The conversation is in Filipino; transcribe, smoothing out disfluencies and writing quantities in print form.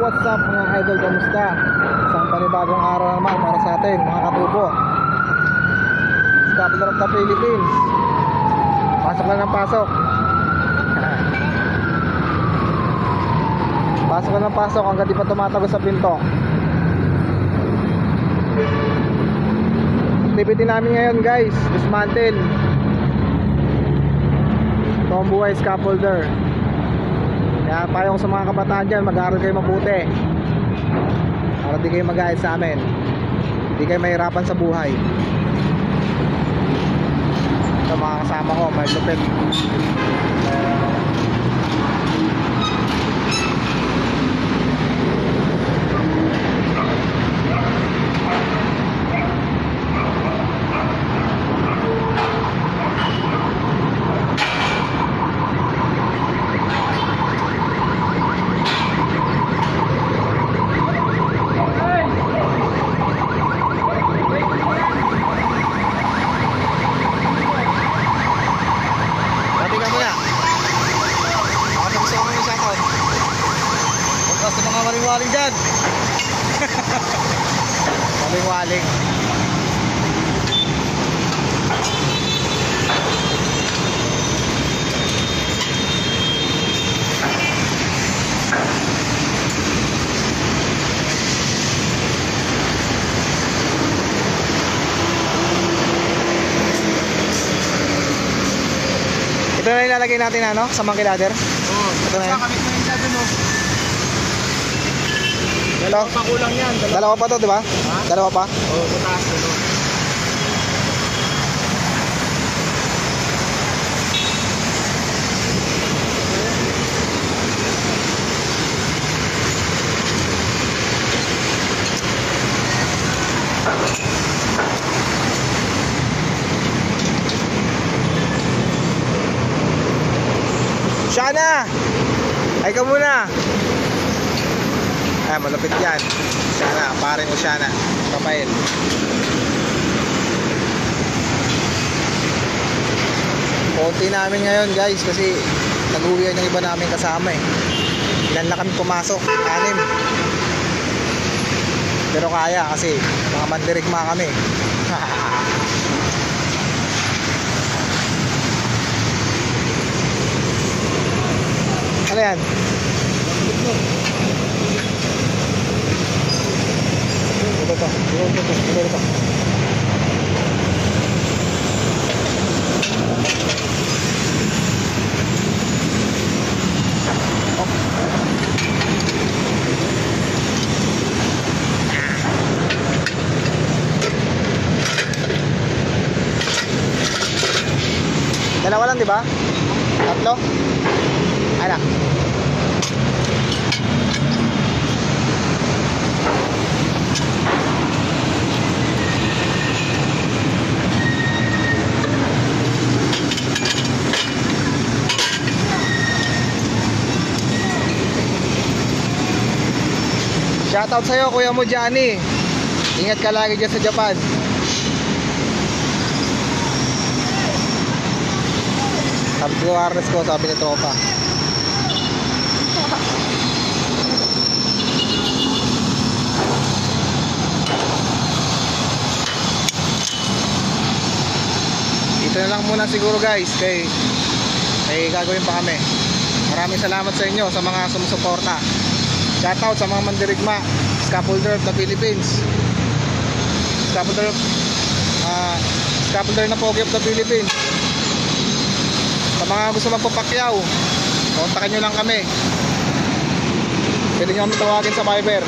what's up mga idol, kamusta? Isang panibagong araw naman para sa atin mga katubo. Capital of the Philippines. Pasok na ng pasok. Pasok na ng pasok hanggang di pa tumatago sa pinto. Activity namin ngayon guys, dismantle. Ito ang buhay scaffolder. Kaya payong sa mga kabataan dyan, mag-aaral kayo mabuti para di kayo mag-aayos sa amin, di kayo mahirapan sa buhay. Ito mga kasama ko, may lupit. Sa mga waling-waling dyan. Waling-waling. Ito na ilalagay natin ano, sa monkey ladder. Oo, ito na yan. Kami ko yung sabi mo. Dalawa pa kulang yan. Dalawa pa to, di ba? Ha? Dalawa pa? Oo, pataas ko to. Shana! Ay ka muna! Ay, malapit yan. Shana, pare mo Shana. Papain. Konti namin ngayon guys kasi nag-uwian yung iba namin kasama eh. Ilan na kami pumasok? 6. Pero kaya kasi mga mandirigma kami. Ano yan? Ito. Dalawa lang, di ba? Tatlo? Ay na. Shoutout sa'yo kuya mo Johnny. Ingat ka lagi dyan sa Japan. Sabi ko wireless ko, sabi ni tropa. Ito na lang muna siguro guys. Kay gagawin pa kami. Maraming salamat sa inyo sa mga sumusuporta. Shoutout sa mga mandirigma, Scaffolder of the Philippines, Scaffolder na Pogi of the Philippines. Sa mga gusto magpapakyaw, kontakin nyo lang kami. Pwede nyo kami tawagin sa Viber